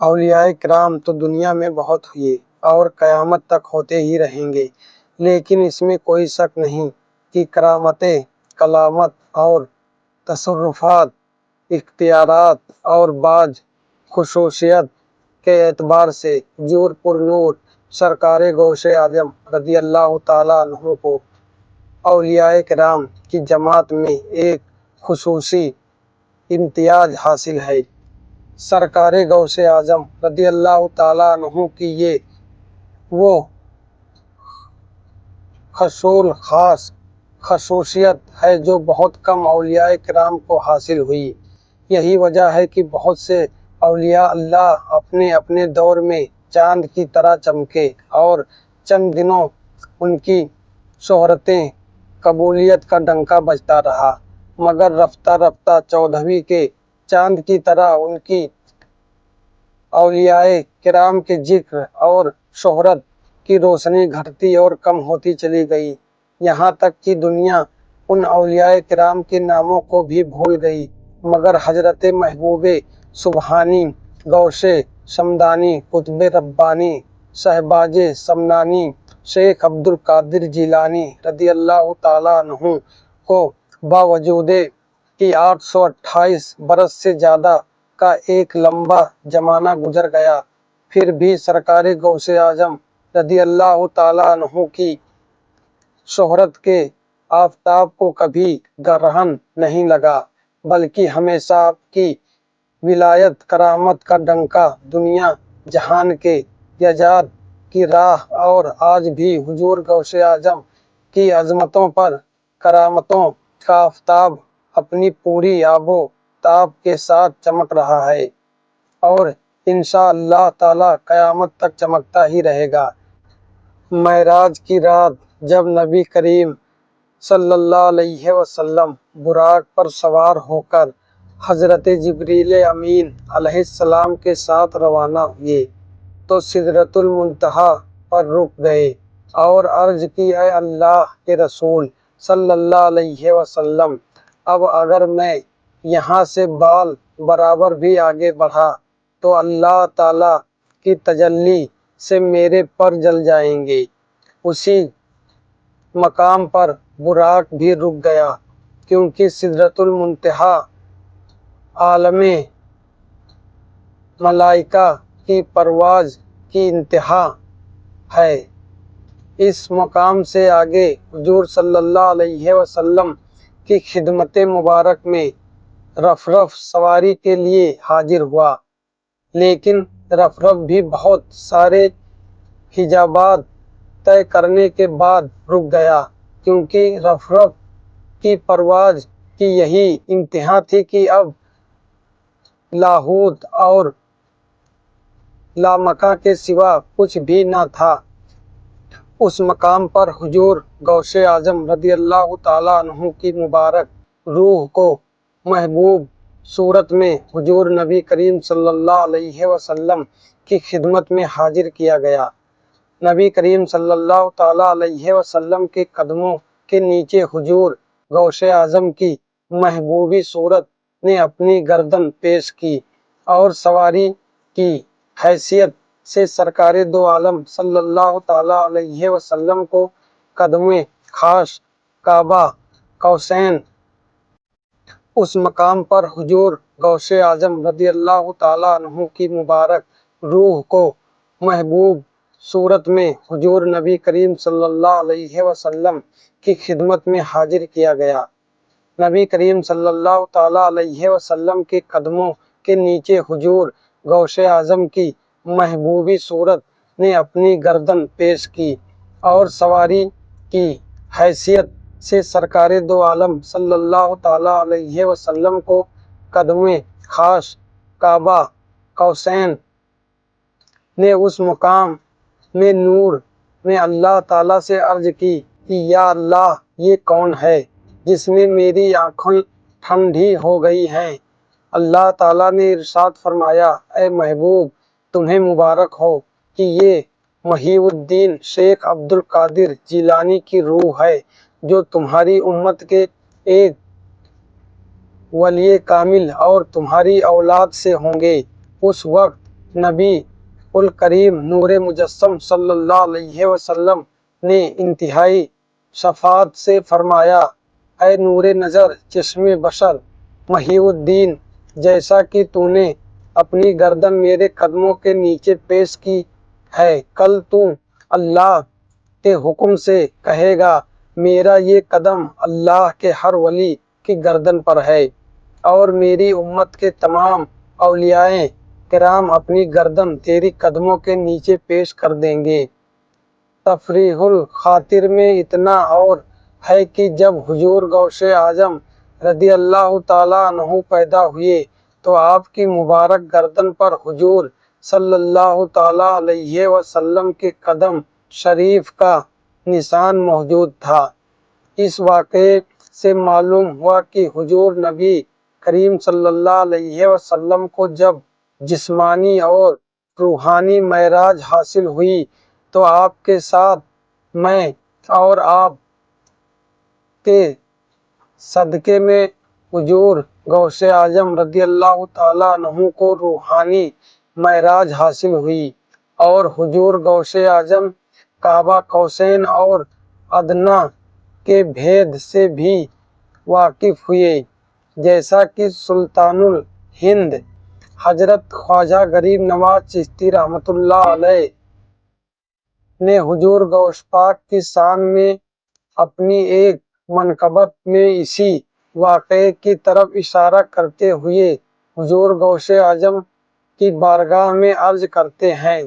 اولیاء کرام تو دنیا میں بہت ہوئے اور قیامت تک ہوتے ہی رہیں گے، لیکن اس میں کوئی شک نہیں کہ کرامتیں، کلامت اور تصرفات، اختیارات اور بعض خصوصیت کے اعتبار سے حضور پر نور سرکار غوث اعظم رضی اللہ تعالیٰ عنہ کو اولیاء کرام کی جماعت میں ایک خصوصی امتیاز حاصل ہے۔ سرکار غوث اعظم رضی اللہ تعالیٰ عنہ کی یہ وہ خاص خصوصیت ہے جو بہت کم اولیاء کرام کو حاصل ہوئی۔ یہی وجہ ہے کہ بہت سے اولیاء اللہ اپنے اپنے دور میں چاند کی طرح چمکے اور چند دنوں ان کی شہرتیں قبولیت کا ڈنکا بجتا رہا، مگر رفتہ رفتہ چودھویں کے چاند کی طرح ان کی اولیاء کرام کے ذکر اور شہرت کی روشنی گھٹتی اور کم ہوتی چلی گئی، یہاں تک کہ دنیا ان اولیاء کرام کے ناموں کو بھی بھول گئی، مگر حضرت محبوب سبحانی، غوث شمدانی، قطب ربانی، شہباز سمنانی، شیخ عبد القادر جیلانی رضی اللہ تعالیٰ عنہ کو باوجود کہ 828 برس سے زیادہ کا ایک لمبا زمانہ گزر گیا، پھر بھی سرکار غوث اعظم رضی اللہ تعالیٰ عنہ کی شہرت کے آفتاب کو کبھی گرہن نہیں لگا، بلکہ ہمیشہ آپ کی ولایت کرامت کا ڈنکا دنیا جہان کے ایجاد کی راہ اور آج بھی حضور غوث اعظم کی عظمتوں پر کرامتوں کا آفتاب اپنی پوری آب و تاب کے ساتھ چمک رہا ہے اور انشاءاللہ تعالی قیامت تک چمکتا ہی رہے گا۔ معراج کی رات جب نبی کریم صلی اللہ علیہ وسلم براق پر سوار ہو کر حضرت جبریل امین علیہ السلام کے ساتھ روانہ ہوئے تو سدرۃ المنتہا پر رک گئے اور عرض کی، اے اللہ کے رسول صلی اللہ علیہ وسلم، اب اگر میں یہاں سے بال برابر بھی آگے بڑھا تو اللہ تعالیٰ کی تجلی سے میرے پر جل جائیں گے۔ اسی مقام پر براق بھی رک گیا، کیونکہ سدرۃ المنتہا عالم ملائکہ کی پرواز کی انتہا ہے۔ اس مقام سے آگے حضور صلی اللہ علیہ وسلم کی خدمت مبارک میں رفرف سواری کے لیے حاضر ہوا، لیکن رفرف بھی بہت سارے حجابات طے کرنے کے بعد رک گیا، کیونکہ رفرف کی پرواز کی یہی انتہا تھی کہ اب لاہوت اور لامکاں کے سوا کچھ بھی نہ تھا۔ اس مقام پر حضور غوث اعظم رضی اللہ تعالیٰ عنہ کی مبارک روح کو محبوب صورت میں حضور نبی کریم صلی اللہ علیہ وسلم کی خدمت میں حاضر کیا گیا۔ نبی کریم صلی اللہ تعالیٰ علیہ وسلم کے قدموں کے نیچے حضور غوث اعظم کی محبوبی صورت نے اپنی گردن پیش کی اور سواری کی حیثیت سے سرکار دو عالم صلی اللہ تعالیٰ علیہ وسلم کو قدم خاص قاب قوسین۔ اس مقام پر حضور غوث اعظم رضی اللہ تعالیٰ عنہ کی مبارک روح کو محبوب صورت میں حضور نبی کریم صلی اللہ علیہ وسلم کی خدمت میں حاضر کیا گیا۔ نبی کریم صلی اللہ تعالیٰ علیہ وسلم کے قدموں کے نیچے حضور غوث اعظم کی محبوبی صورت نے اپنی گردن پیش کی اور سواری کی حیثیت سے سرکار دو عالم صلی اللہ تعالیٰ علیہ وسلم کو قدم خاص قاب قوسین نے اس مقام میں نور میں اللہ تعالیٰ سے عرض کی کہ یا اللہ، یہ کون ہے جس میں میری آنکھیں ٹھنڈی ہو گئی ہیں؟ اللہ تعالیٰ نے ارشاد فرمایا، اے محبوب، تمہیں مبارک ہو کہ یہ محی الدین شیخ عبد القادر جیلانی کی روح ہے، جو تمہاری امت کے ایک ولی کامل اور تمہاری اولاد سے ہوں گے۔ اس وقت نبی الکریم نور مجسم صلی اللہ علیہ وسلم نے انتہائی شفاعت سے فرمایا، اے نور نظر چشم بصر محی الدین، جیسا کہ تو نے اپنی گردن میرے قدموں کے نیچے پیش کی ہے، کل تو اللہ کے حکم سے کہے گا میرا یہ قدم اللہ کے ہر ولی کی گردن پر ہے، اور میری امت کے تمام اولیاء کرام اپنی گردن تیری قدموں کے نیچے پیش کر دیں گے۔ تفریح الخاطر میں اتنا اور ہے کہ جب حضور غوث اعظم رضی اللہ تعالیٰ عنہ پیدا ہوئے تو آپ کی مبارک گردن پر حضور صلی اللہ تعالیٰ علیہ وسلم کے قدم شریف کا نشان موجود تھا۔ اس واقعے سے معلوم ہوا کہ حضور نبی کریم صلی اللہ علیہ وسلم کو جب جسمانی اور روحانی معراج حاصل ہوئی تو آپ کے ساتھ میں اور آپ کے صدقے میں حضور غوث اعظم رضی اللہ تعالیٰ عنہ کو روحانی معراج حاصل ہوئی، اور حضور غوث اعظم قاب قوسین اور ادنیٰ کے بھید سے بھی واقف ہوئے، جیسا کہ سلطان الہند حضرت خواجہ غریب نواز چشتی رحمۃ اللہ علیہ نے حضور غوث پاک کی شان میں اپنی ایک منقبت میں اسی واقعے کی طرف اشارہ کرتے ہوئے حضور غوث اعظم کی بارگاہ میں عرض کرتے ہیں۔